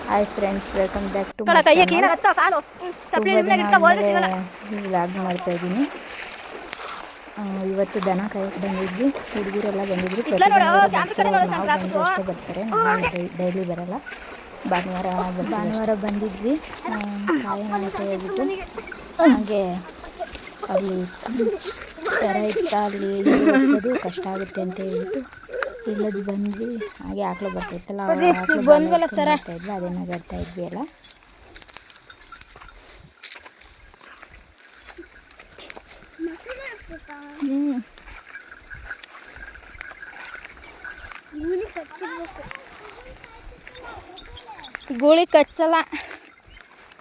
Hi friends, welcome back to my vlog ಮಾಡ್ತಾ ಇದ್ದೀನಿ. ಇವತ್ತು ದನ ಕಾಯಕ್ಕೆ ಬಂದಿದ್ವಿ, ಹುಡುಗರೆಲ್ಲ ಬಂದಿದ್ರು. ಪ್ರತಿ ಭಾನುವಾರ ಬರ್ತಾರೆ, ನಾವು ಬಂದರೆ ಅಷ್ಟೇ ಬರ್ತಾರೆ, ನಾವು ಡೈಲಿ ಬರಲ್ಲ. ಭಾನುವಾರ ಬಂದಿದ್ವಿ ಕಾಯೋಣ ಅಂತ ಹೇಳ್ಬಿಟ್ಟು. ಹಾಗೆ ಅಲ್ಲಿ ಸರ ಇತ್ತ, ಅಲ್ಲಿ ಹೋಗೋದು ಕಷ್ಟ ಆಗುತ್ತೆ ಅಂತ ಹೇಳ್ಬಿಟ್ಟು ಇಲ್ಲದು ಬಂದ್ವಿ. ಹಾಗೆ ಆಕಳು ಬರ್ತಾಯಿತ್ತಲ್ಲ, ಬಂದ್ವಲ್ಲ ಸರ ಇದ್ವಿ, ಅದೇನೋ ಬರ್ತಾ ಇದ್ವಿ ಅಲ್ಲ. ಗೂಳಿ ಕಚ್ಚಲ್ಲ,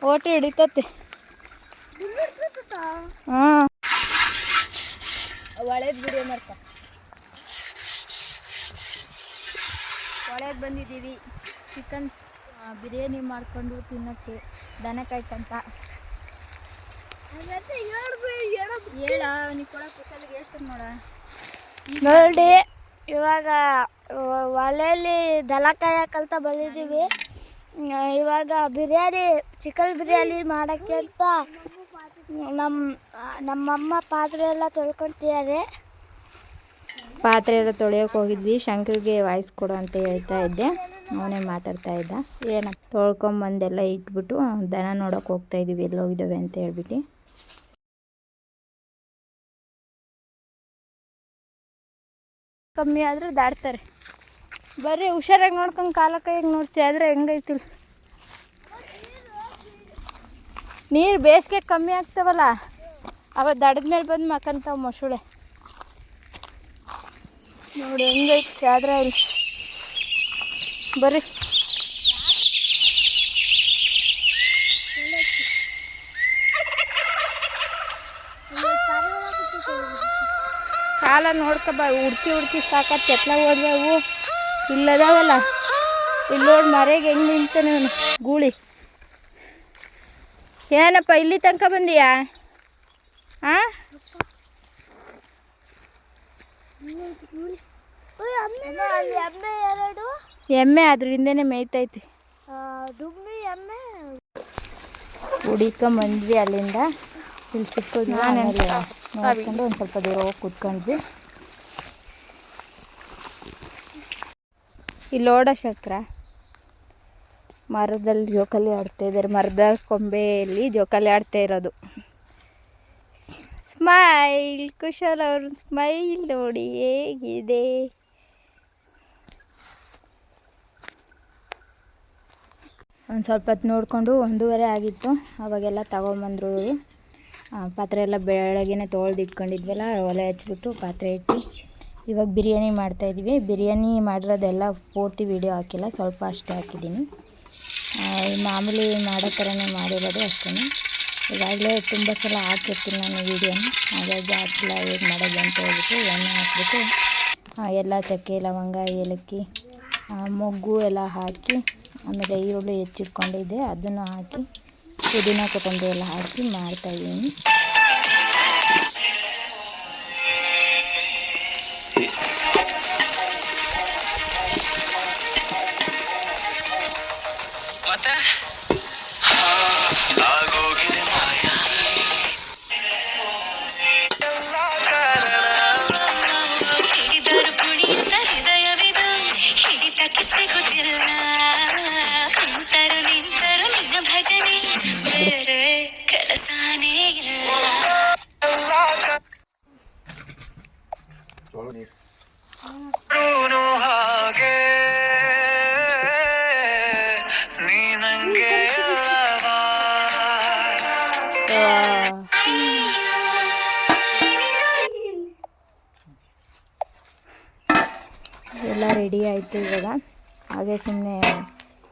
ಓಟು ಹಿಡಿತತಿ. ಹಾಂ, ಒಳ್ಳೆದು ವಿಡಿಯೋ ಮಾಡ್ತಾ ಒಳಗೆ ಬಂದಿದ್ದೀವಿ. ಚಿಕನ್ ಬಿರಿಯಾನಿ ಮಾಡಿಕೊಂಡು ತಿನ್ನೋಕ್ಕೆ, ದನ ಕಾಯ್ಕಂತ. ಹೇಳ ನೀ ಕೊಡ ಖುಷಿಯಾಗಿ ಹೇಳ್ತೀನಿ ನೋಡ. ನೋಡಿ, ಇವಾಗ ಒಲೆಯಲ್ಲಿ ದನ ಕಾಯಕ್ಕಂತ ಬಂದಿದ್ದೀವಿ. ಇವಾಗ ಬಿರಿಯಾನಿ, ಚಿಕನ್ ಬಿರಿಯಾನಿ ಮಾಡೋಕ್ಕೆ ಅಂತ ನಮ್ಮಮ್ಮ ಪಾತ್ರೆ ಎಲ್ಲ ತೊಳ್ಕೊತಿದ್ದಾರೆ. ಪಾತ್ರೆ ಎಲ್ಲ ತೊಳೆಯೋಕೆ ಹೋಗಿದ್ವಿ. ಶಂಕರ್ಗೆ ವಾಯ್ಸ್ ಕೊಡು ಅಂತ ಹೇಳ್ತಾ ಇದ್ದೆ, ಅವನೇ ಮಾತಾಡ್ತಾ ಇದ್ದ. ಏನಪ್ಪ ತೊಳ್ಕೊಂಬಂದೆಲ್ಲ ಇಟ್ಬಿಟ್ಟು ದನ ನೋಡೋಕೆ ಹೋಗ್ತಾ ಇದ್ದೀವಿ, ಎಲ್ಲಿ ಹೋಗಿದ್ದಾವೆ ಅಂತ ಹೇಳ್ಬಿಟ್ಟು. ಕಮ್ಮಿ ಆದರೂ ದಾಡ್ತಾರೆ. ಬರ್ರಿ, ಹುಷಾರಾಗಿ ನೋಡ್ಕೊಂಡು ಕಾಲ ಕೈಯಾಗಿ ನೋಡ್ಸಿ ಆದರೆ ಹೆಂಗೈತಿ. ನೀರು ಬೇಸಿಗೆ ಕಮ್ಮಿ ಆಗ್ತಾವಲ್ಲ, ಅವ ದಡದ ಮೇಲೆ ಬಂದು ಮಕ್ಕಂತಾವ ಮೊಸಳೆ. ನೋಡಿ ಹೆಂಗೈತಿ ಆದ್ರೆ ಇಲ್ಲಿ. ಬರ್ರಿ, ಕಾಲ ನೋಡ್ಕೊಬ, ಹುಡ್ಕಿ ಸಾಕತ್ತು ಎತ್ಲ ಹೋದ್ವು. ಇಲ್ಲದಾವಲ್ಲ, ಇಲ್ಲಿ ನೋಡಿ ಮರೆಗೆ ಹೆಂಗೆ ನಿಂತಾನೆ ಅವನು ಗೂಳಿ. ಏನಪ್ಪ ಇಲ್ಲಿ ತನಕ ಬಂದೀಯಾ? ಹಾಂ, ಎಮ್ಮೆ ಅದ್ರ ಹಿಂದೆನೆ ಮೇಯ್ತೈತಿ. ಹುಡಿಕೊಂಬಂದ್ವಿ ಅಲ್ಲಿಂದ. ಇಲ್ಲಿ ಸಿಕ್ಕೋದ್ವಿ, ಆಮೇಲೆ ನೋಡ್ಕೊಂಡು ಒಂದು ಸ್ವಲ್ಪ ದೂರ ಹೋಗಿ ಕೂತ್ಕೊಂಡ್ವಿ. ಇಲ್ಲಿ ಓಡ ಶಕ್ರ ಮರದಲ್ಲಿ ಜೋಕಾಲಿ ಆಡ್ತಾ ಇದ್ದಾರೆ. ಮರದ ಕೊಂಬೆಯಲ್ಲಿ ಜೋಕಾಲಿ ಆಡ್ತಾ ಇರೋದು. ಸ್ಮೈಲ್, ಕುಶಲ್ ಅವರು ಸ್ಮೈಲ್ ನೋಡಿ ಹೇಗಿದೆ. ಒಂದು ಸ್ವಲ್ಪ ಹೊತ್ತು ನೋಡಿಕೊಂಡು 1:30 ಆಗಿತ್ತು. ಅವಾಗೆಲ್ಲ ತಗೊಂಬಂದರು. ಪಾತ್ರೆ ಎಲ್ಲ ಬೆಳಗ್ಗೆನೇ ತೊಳೆದು ಇಟ್ಕೊಂಡಿದ್ವಲ್ಲ, ಒಲೆ ಹಚ್ಬಿಟ್ಟು ಪಾತ್ರೆ ಇಟ್ಟು ಇವಾಗ ಬಿರಿಯಾನಿ ಮಾಡ್ತಾಯಿದ್ವಿ. ಬಿರಿಯಾನಿ ಮಾಡಿರೋದೆಲ್ಲ ಪೂರ್ತಿ ವೀಡಿಯೋ ಹಾಕಿಲ್ಲ, ಸ್ವಲ್ಪ ಅಷ್ಟೇ ಹಾಕಿದ್ದೀನಿ. ಮಾಮೂಲಿ ಮಾಡೋ ಥರನೇ ಮಾಡಿರೋದು ಅಷ್ಟೇ. ಇವಾಗಲೇ ತುಂಬ ಸಲ ಹಾಕಿರ್ತೀನಿ ನಾನು ವೀಡಿಯೋನ, ಹಾಗಾಗಿ ಹಾಕಿಲ್ಲ ಹೇಗೆ ಮಾಡೋದು ಅಂತ ಹೇಳ್ಬಿಟ್ಟು ಎಣ್ಣೆ ಹಾಕ್ಬಿಟ್ಟು ಎಲ್ಲ ಚಕ್ಕೆ, ಲವಂಗ, ಏಲಕ್ಕಿ, ಮೊಗ್ಗು ಎಲ್ಲ ಹಾಕಿ, ಆಮೇಲೆ ಈರುಳ್ಳಿ ಹೆಚ್ಚಿಟ್ಕೊಂಡಿದ್ದೆ ಅದನ್ನು ಹಾಕಿ, ಪುದೀನ ಕೊತ್ತಂಬರಿ ಎಲ್ಲ ಹಾಕಿ ಮಾಡ್ತಾಯಿದ್ದೀನಿ. ಎಲ್ಲ ರೆಡಿ ಆಯಿತು. ಇವಾಗ ಹಾಗೆ ಸುಮ್ಮನೆ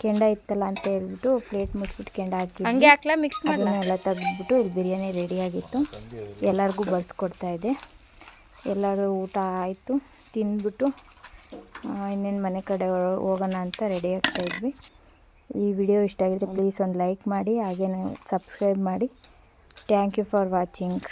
ಕೆಂಡ ಇತ್ತಲ್ಲ ಅಂತ ಹೇಳ್ಬಿಟ್ಟು ಪ್ಲೇಟ್ ಮುಚ್ಚಿಬಿಟ್ಟು ಕೆಂಡ ಹಾಕಿ ಹಂಗೆ ಹಾಕ್ಲಾ ಮಿಕ್ಸ್ ಮಾಡಿ ಎಲ್ಲ ತೆಗೆದ್ಬಿಟ್ಟು ಇಲ್ಲಿ ಬಿರಿಯಾನಿ ರೆಡಿಯಾಗಿತ್ತು. ಎಲ್ಲರಿಗೂ ಬಡಿಸ್ಕೊಡ್ತಾಯಿದ್ದೆ. ಎಲ್ಲರೂ ಊಟ ಆಯಿತು, ತಿಂದ್ಬಿಟ್ಟು ಇನ್ನೇನು ಮನೆ ಕಡೆ ಹೋಗೋಣ ಅಂತ ರೆಡಿ ಆಗ್ತಾಯಿದ್ವಿ. ಈ ವಿಡಿಯೋ ಇಷ್ಟ ಆಗಿದ್ರೆ ಪ್ಲೀಸ್ ಒಂದು ಲೈಕ್ ಮಾಡಿ, ಹಾಗೇ ಸಬ್ಸ್ಕ್ರೈಬ್ ಮಾಡಿ. Thank you for watching.